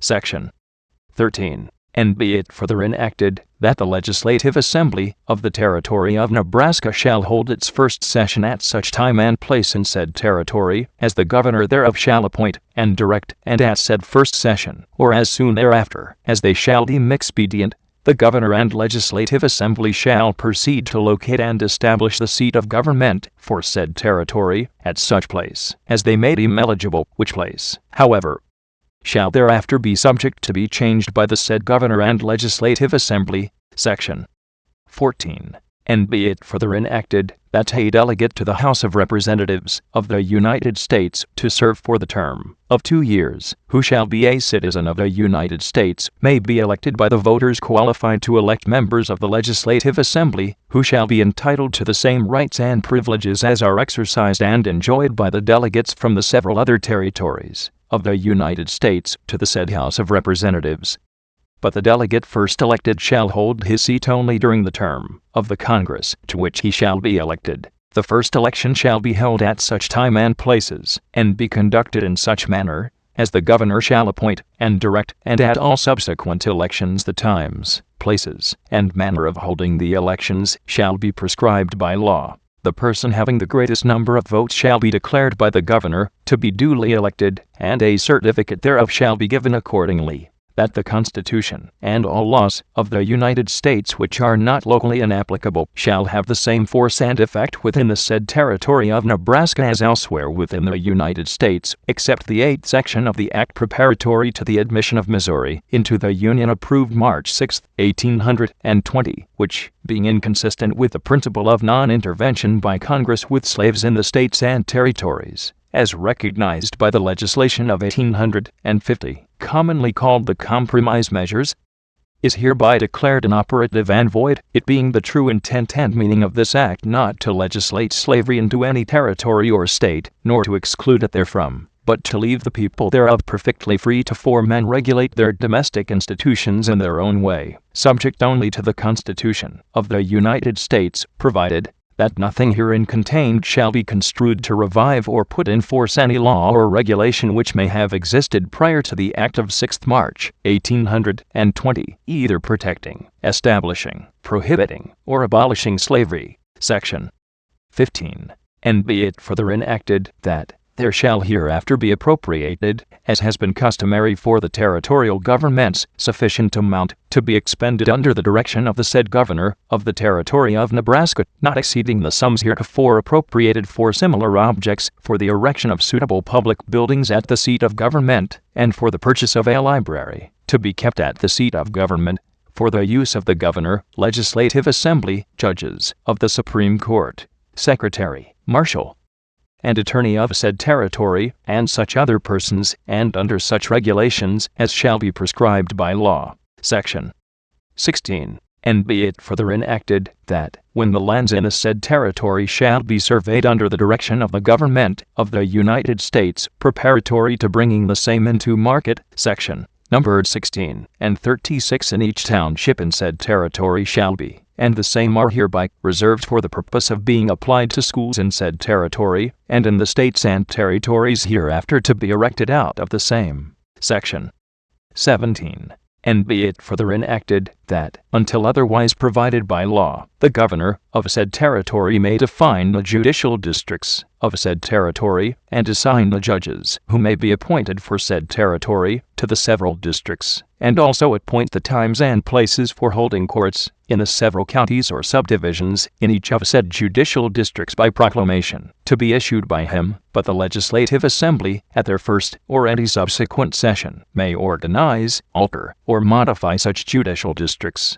Section 13. And be it further enacted, that the Legislative Assembly of the Territory of Nebraska shall hold its first session at such time and place in said territory, as the governor thereof shall appoint and direct, and at said first session, or as soon thereafter, as they shall deem expedient, the governor and legislative assembly shall proceed to locate and establish the seat of government for said territory at such place as they may deem eligible, which place, however, shall thereafter be subject to be changed by the said governor and legislative assembly. Section 14. And be it further enacted, that a delegate to the House of Representatives of the United States to serve for the term of 2 years, who shall be a citizen of the United States, may be elected by the voters qualified to elect members of the Legislative Assembly, who shall be entitled to the same rights and privileges as are exercised and enjoyed by the delegates from the several other territories of the United States to the said House of Representatives. But the delegate first elected shall hold his seat only during the term of the Congress to which he shall be elected. The first election shall be held at such time and places, and be conducted in such manner as the governor shall appoint and direct, and at all subsequent elections the times, places, and manner of holding the elections shall be prescribed by law. The person having the greatest number of votes shall be declared by the governor to be duly elected, and a certificate thereof shall be given accordingly. That the Constitution and all laws of the United States which are not locally inapplicable shall have the same force and effect within the said territory of Nebraska as elsewhere within the United States, except the 8th section of the Act preparatory to the admission of Missouri into the Union approved March 6, 1820, which, being inconsistent with the principle of non-intervention by Congress with slaves in the states and territories, as recognized by the legislation of 1850, commonly called the Compromise Measures, is hereby declared inoperative and void, it being the true intent and meaning of this act not to legislate slavery into any territory or state, nor to exclude it therefrom, but to leave the people thereof perfectly free to form and regulate their domestic institutions in their own way, subject only to the Constitution of the United States, provided that nothing herein contained shall be construed to revive or put in force any law or regulation which may have existed prior to the Act of 6th March, 1820, either protecting, establishing, prohibiting, or abolishing slavery. Section 15. And be it further enacted, that there shall hereafter be appropriated, as has been customary for the territorial governments, sufficient amount to be expended under the direction of the said governor of the territory of Nebraska, not exceeding the sums heretofore appropriated for similar objects, for the erection of suitable public buildings at the seat of government, and for the purchase of a library, to be kept at the seat of government, for the use of the governor, legislative assembly, judges of the Supreme Court, secretary, marshal, and attorney of said territory, and such other persons, and under such regulations as shall be prescribed by law. Section 16. And be it further enacted, that, when the lands in the said territory shall be surveyed under the direction of the government of the United States, preparatory to bringing the same into market, section numbered 16 and 36 in each township in said territory shall be, and the same are hereby reserved for the purpose of being applied to schools in said territory, and in the states and territories hereafter to be erected out of the same. Section 17. And be it further enacted, that, until otherwise provided by law, the governor of said territory may define the judicial districts of said territory, and assign the judges who may be appointed for said territory to the several districts, and also appoint the times and places for holding courts in the several counties or subdivisions in each of said judicial districts by proclamation, to be issued by him, but the legislative assembly, at their first or any subsequent session, may organize, alter, or modify such judicial districts,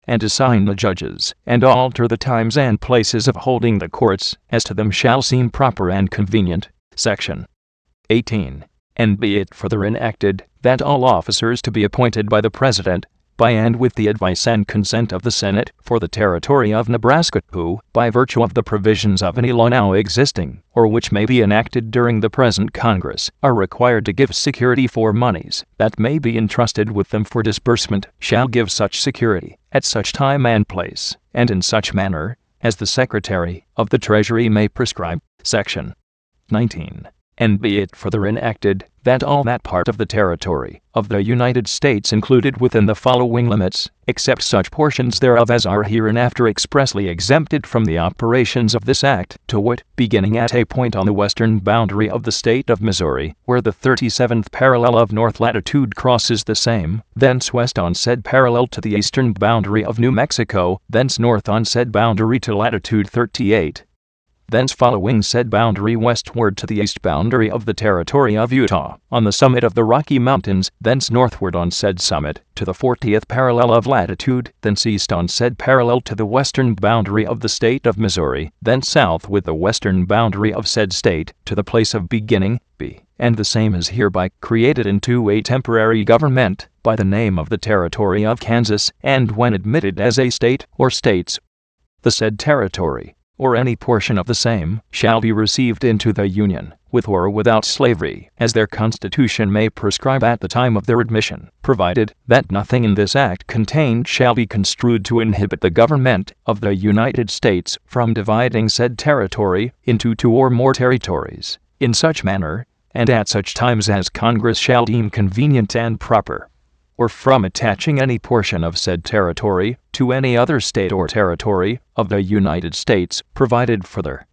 and assign the judges, and alter the times and places of holding the courts, as to them shall seem proper and convenient. Section 18. And be it further enacted, that all officers to be appointed by the President, by and with the advice and consent of the Senate, for the territory of Nebraska, who, by virtue of the provisions of any law now existing, or which may be enacted during the present Congress, are required to give security for moneys that may be entrusted with them for disbursement, shall give such security, at such time and place, and in such manner, as the Secretary of the Treasury may prescribe. Section 19. and be it further enacted, that all that part of the territory of the United States included within the following limits, except such portions thereof as are hereinafter expressly exempted from the operations of this act, to wit, beginning at a point on the western boundary of the state of Missouri, where the 37th parallel of north latitude crosses the same, thence west on said parallel to the eastern boundary of New Mexico, thence north on said boundary to latitude 38. Thence following said boundary westward to the east boundary of the territory of Utah, on the summit of the Rocky Mountains, thence northward on said summit, to the 40th parallel of latitude, thence east on said parallel to the western boundary of the state of Missouri, thence south with the western boundary of said state, to the place of beginning, B. And the same is hereby created into a temporary government, by the name of the territory of Kansas, and when admitted as a state, or states, the said territory, or any portion of the same, shall be received into the Union, with or without slavery, as their Constitution may prescribe at the time of their admission, provided that nothing in this act contained shall be construed to inhibit the government of the United States from dividing said territory into 2 or more territories, in such manner, and at such times as Congress shall deem convenient and proper, or from attaching any portion of said territory to any other state or territory of the United States, provided further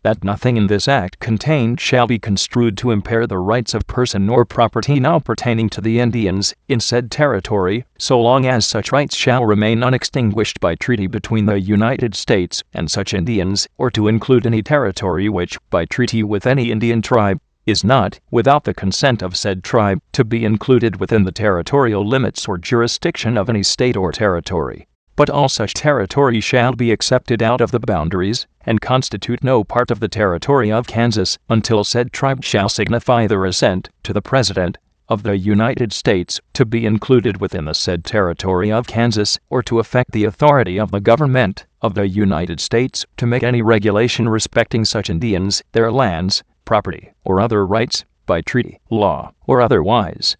that nothing in this act contained shall be construed to impair the rights of person or property now pertaining to the Indians in said territory, so long as such rights shall remain unextinguished by treaty between the United States and such Indians, or to include any territory which, by treaty with any Indian tribe, is not, without the consent of said tribe, to be included within the territorial limits or jurisdiction of any state or territory. But all such territory shall be excepted out of the boundaries, and constitute no part of the territory of Kansas, until said tribe shall signify their assent to the President of the United States to be included within the said territory of Kansas, or to affect the authority of the government of the United States to make any regulation respecting such Indians, their lands, property, or other rights, by treaty, law, or otherwise,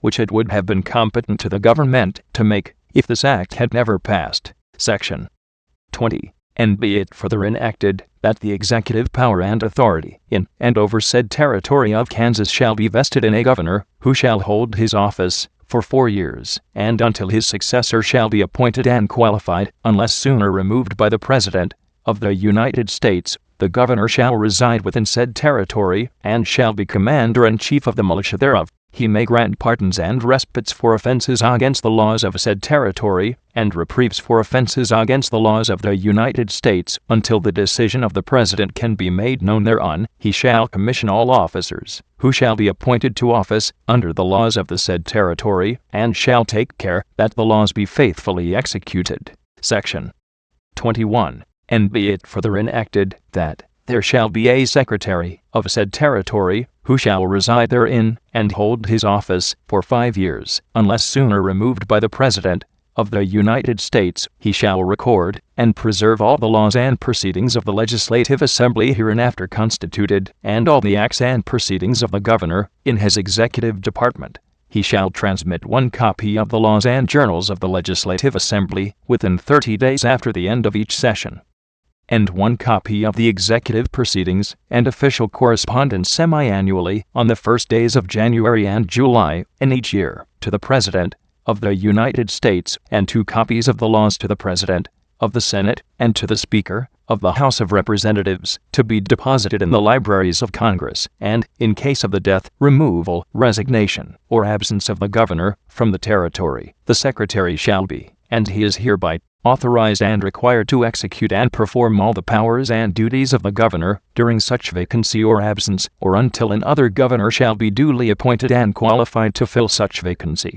which it would have been competent to the government to make, if this act had never passed. Section 20. And be it further enacted, that the executive power and authority in and over said territory of Kansas shall be vested in a governor, who shall hold his office for 4 years, and until his successor shall be appointed and qualified, unless sooner removed by the President of the United States. The governor shall reside within said territory, and shall be commander-in-chief of the militia thereof. He may grant pardons and respites for offenses against the laws of said territory, and reprieves for offenses against the laws of the United States, until the decision of the President can be made known thereon. He shall commission all officers, who shall be appointed to office, under the laws of the said territory, and shall take care that the laws be faithfully executed. Section 21. And be it further enacted, that there shall be a secretary of said territory, who shall reside therein, and hold his office for 5 years, unless sooner removed by the President of the United States. He shall record and preserve all the laws and proceedings of the Legislative Assembly hereinafter constituted, and all the acts and proceedings of the governor in his executive department. He shall transmit 1 copy of the laws and journals of the Legislative Assembly within 30 days after the end of each session, and 1 copy of the executive proceedings and official correspondence semi-annually on the first days of January and July in each year to the President of the United States, and 2 copies of the laws to the President of the Senate and to the Speaker of the House of Representatives, to be deposited in the libraries of Congress, and, in case of the death, removal, resignation, or absence of the governor from the territory, the Secretary shall be, and he is hereby authorized and required to execute and perform all the powers and duties of the governor during such vacancy or absence, or until another governor shall be duly appointed and qualified to fill such vacancy.